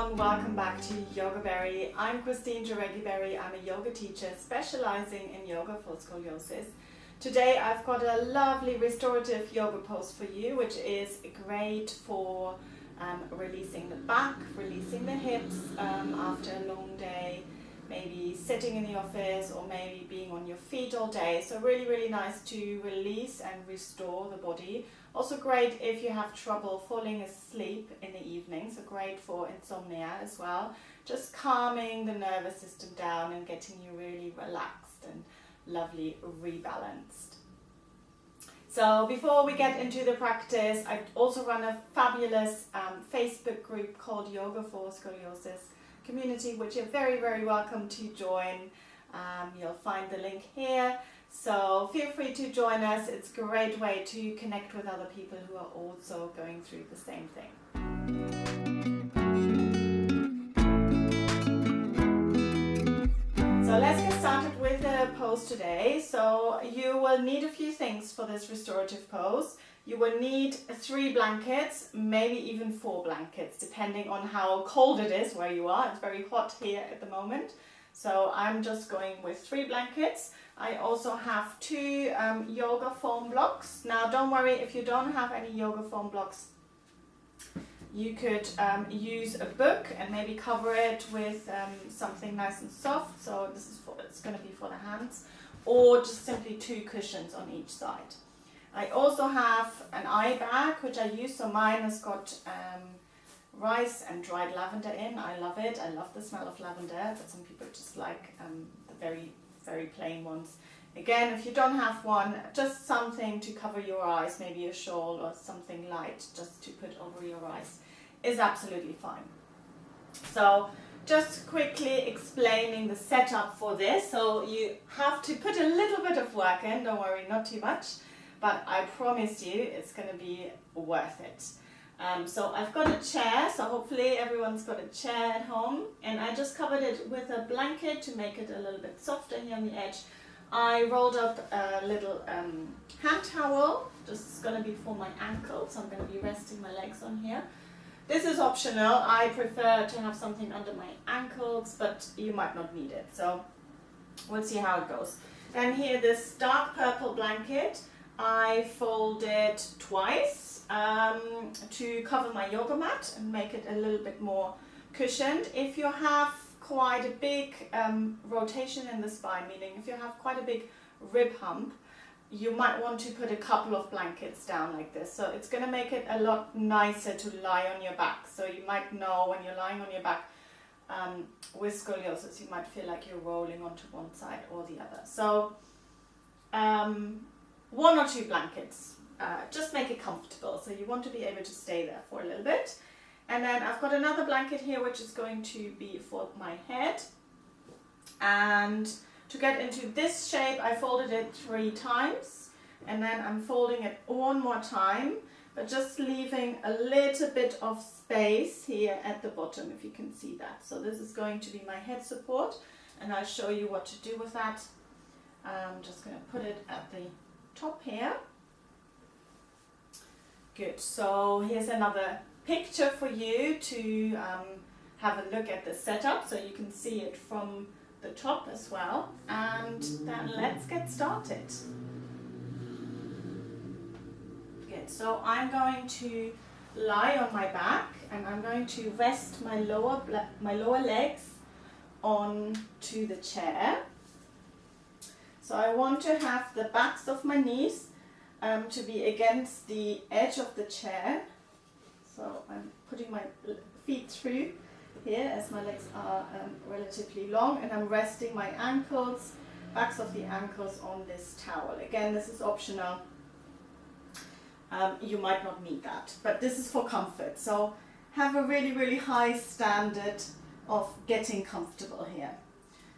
everyone, welcome back to Yoga Berry. I'm Christine Jareggi-Berry. I'm a yoga teacher specializing in yoga for scoliosis. Today I've got a lovely restorative yoga pose for you, which is great for releasing the back, releasing the hips after a long day, maybe sitting in the office or maybe being on your feet all day. So really nice to release and restore the body. Also great if you have trouble falling asleep in the evening, so great for insomnia as well. Just calming the nervous system down and getting you really relaxed and lovely rebalanced. So before we get into the practice, I also run a fabulous Facebook group called Yoga for Scoliosis community, which you're very welcome to join. You'll find the link here. So feel free to join us. It's a great way to connect with other people who are also going through the same thing. So let's get started with the pose today. So you will need a few things for this restorative pose. You will need 3 blankets, maybe even 4 blankets, depending on how cold it is where you are. It's very hot here at the moment. So I'm just going with 3 blankets. I also have 2 yoga foam blocks. Now don't worry if you don't have any yoga foam blocks. You could use a book and maybe cover it with something nice and soft. So it's going to be for the hands, or just simply 2 cushions on each side. I also have an eye bag which I use. So mine has got rice and dried lavender in. I love it. I love the smell of lavender, but some people just like the very plain ones. Again, if you don't have one, just something to cover your eyes, maybe a shawl or something light just to put over your eyes is absolutely fine. So just quickly explaining the setup for this. So you have to put a little bit of work in, don't worry, not too much, but I promise you it's going to be worth it. So I've got a chair, so hopefully everyone's got a chair at home, and I just covered it with a blanket to make it a little bit softer here on the edge. I rolled up a little hand towel, just going to be for my ankles, so I'm going to be resting my legs on here. This is optional. I prefer to have something under my ankles, but you might not need it, so we'll see how it goes. And here, this dark purple blanket, I fold it twice to cover my yoga mat and make it a little bit more cushioned. If you have quite a big rotation in the spine, meaning if you have quite a big rib hump, you might want to put a couple of blankets down like this. So it's going to make it a lot nicer to lie on your back. So you might know when you're lying on your back with scoliosis, you might feel like you're rolling onto one side or the other. So 1 or 2 blankets. Just make it comfortable, so you want to be able to stay there for a little bit. And then I've got another blanket here which is going to be for my head, and to get into this shape I folded it 3 times, and then I'm folding it 1 more time, but just leaving a little bit of space here at the bottom, if you can see that. So this is going to be my head support, and I'll show you what to do with that. I'm just going to put it at the top here. Good, so here's another picture for you to have a look at the setup, so you can see it from the top as well. And then let's get started. Good, so I'm going to lie on my back, and I'm going to rest my lower legs onto the chair. So I want to have the backs of my knees to be against the edge of the chair. So I'm putting my feet through here as my legs are relatively long, and I'm resting my ankles, backs of the ankles on this towel. Again, this is optional. You might not need that, but this is for comfort. So have a really high standard of getting comfortable here.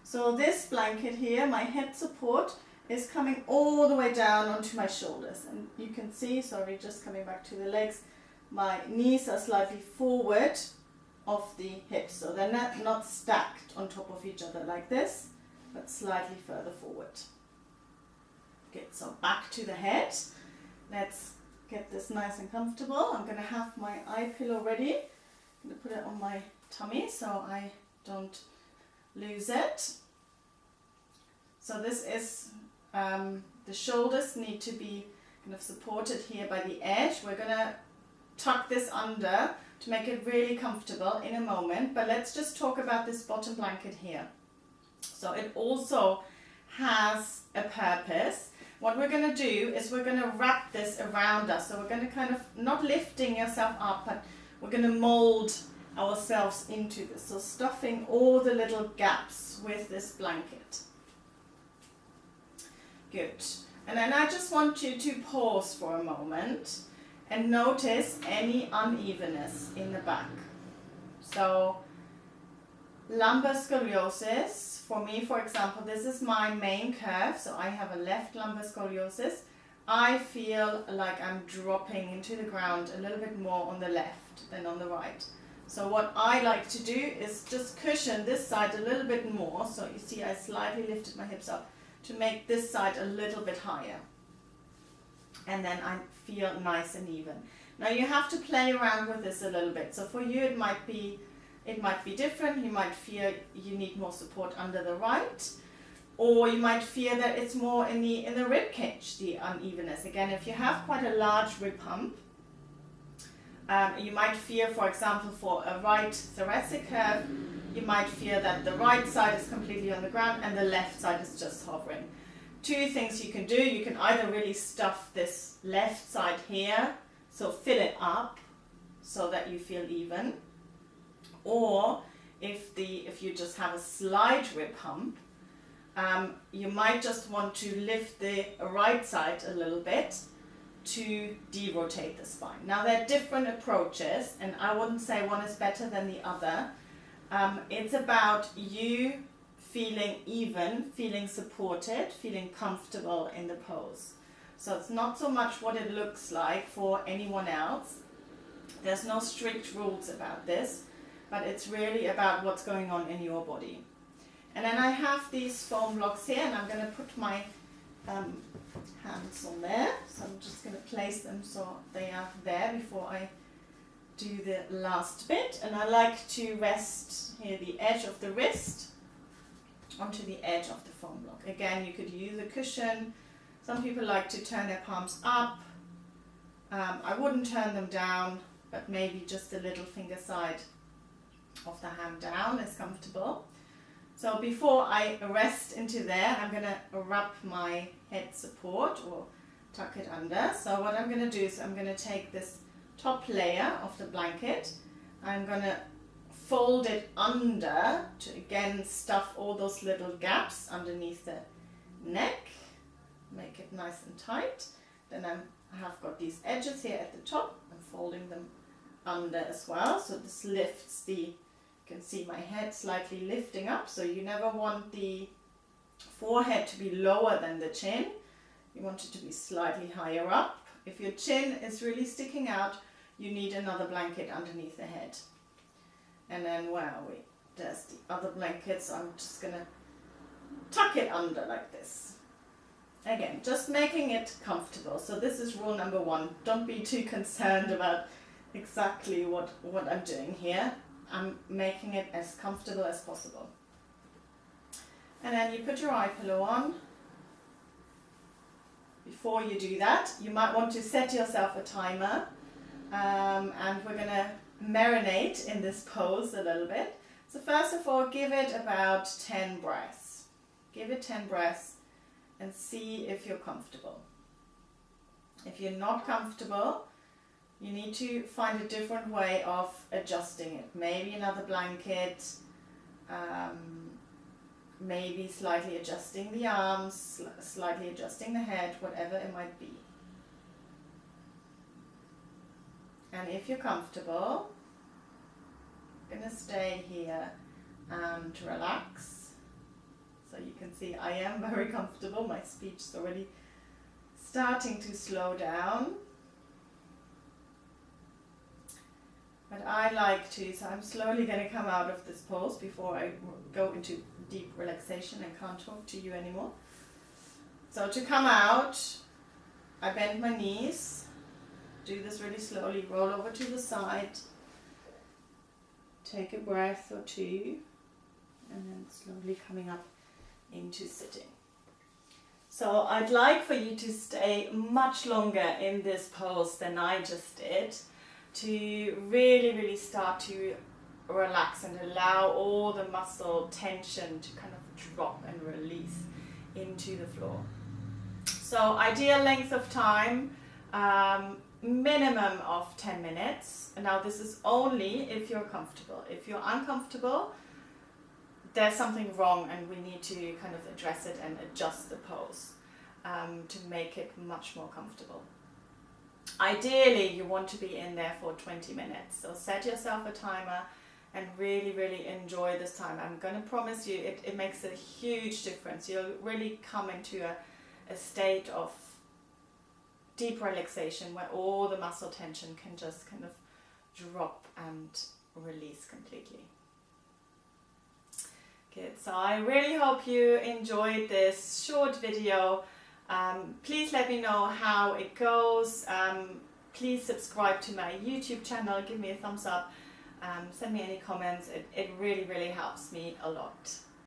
So this blanket here, my head support, is coming all the way down onto my shoulders, and you can see, sorry, just coming back to the legs, my knees are slightly forward of the hips, so they're not stacked on top of each other like this, but slightly further forward. Good, so back to the head. Let's get this nice and comfortable. I'm going to have my eye pillow ready. I'm going to put it on my tummy so I don't lose it. So this is, the shoulders need to be kind of supported here by the edge. We're going to tuck this under to make it really comfortable in a moment, but let's just talk about this bottom blanket here. So it also has a purpose. What we're going to do is we're going to wrap this around us. So we're going to kind of, not lifting yourself up, but we're going to mold ourselves into this. So stuffing all the little gaps with this blanket. Good. And then I just want you to pause for a moment and notice any unevenness in the back. So lumbar scoliosis, for me, for example, this is my main curve, so I have a left lumbar scoliosis. I feel like I'm dropping into the ground a little bit more on the left than on the right. So what I like to do is just cushion this side a little bit more. So you see I slightly lifted my hips up to make this side a little bit higher. And then I feel nice and even. Now you have to play around with this a little bit. So for you it might be different. You might feel you need more support under the right, or you might feel that it's more in the rib cage, the unevenness. Again, if you have quite a large rib hump, you might feel, for example, for a right thoracic curve, you might feel that the right side is completely on the ground and the left side is just hovering. Two things you can do. You can either really stuff this left side here, so fill it up so that you feel even. Or if you just have a slight rib hump, you might just want to lift the right side a little bit to derotate the spine. Now there are different approaches, and I wouldn't say one is better than the other. It's about you feeling even, feeling supported, feeling comfortable in the pose. So it's not so much what it looks like for anyone else. There's no strict rules about this, but it's really about what's going on in your body. And then I have these foam blocks here, and I'm going to put my hands on there. So I'm just going to place them so they are there before I do the last bit. And I like to rest here the edge of the wrist onto the edge of the foam block. Again, you could use a cushion. Some people like to turn their palms up. I wouldn't turn them down, but maybe just the little finger side of the hand down is comfortable. So before I rest into there, I'm going to wrap my head support or tuck it under. So what I'm going to do is I'm going to take this top layer of the blanket. I'm going to fold it under to again stuff all those little gaps underneath the neck. Make it nice and tight. Then I have got these edges here at the top. I'm folding them under as well. So this lifts the, you can see my head slightly lifting up. So you never want the forehead to be lower than the chin. You want it to be slightly higher up. If your chin is really sticking out, you need another blanket underneath the head. And then where are we? There's the other blanket. So I'm just going to tuck it under like this. Again, just making it comfortable. So this is rule number one. Don't be too concerned about exactly what I'm doing here. I'm making it as comfortable as possible. And then you put your eye pillow on. Before you do that, you might want to set yourself a timer. And we're going to marinate in this pose a little bit. So first of all, give it about 10 breaths. Give it 10 breaths and see if you're comfortable. If you're not comfortable, you need to find a different way of adjusting it. Maybe another blanket, maybe slightly adjusting the arms, slightly adjusting the head, whatever it might be. And if you're comfortable, I'm going to stay here and relax. So you can see I am very comfortable. My speech is already starting to slow down. But I like to, so I'm slowly going to come out of this pose before I go into deep relaxation and can't talk to you anymore. So to come out, I bend my knees. Do this really slowly, roll over to the side. Take a breath or two, and then slowly coming up into sitting. So I'd like for you to stay much longer in this pose than I just did, to really start to relax and allow all the muscle tension to kind of drop and release into the floor. So ideal length of time, minimum of 10 minutes. Now this is only if you're comfortable. If you're uncomfortable, there's something wrong and we need to kind of address it and adjust the pose to make it much more comfortable. Ideally, you want to be in there for 20 minutes. So set yourself a timer and really enjoy this time. I'm going to promise you it makes a huge difference. You'll really come into a state of deep relaxation where all the muscle tension can just kind of drop and release completely. Good, so I really hope you enjoyed this short video. Please let me know how it goes. Please subscribe to my YouTube channel, give me a thumbs up, send me any comments. It really helps me a lot.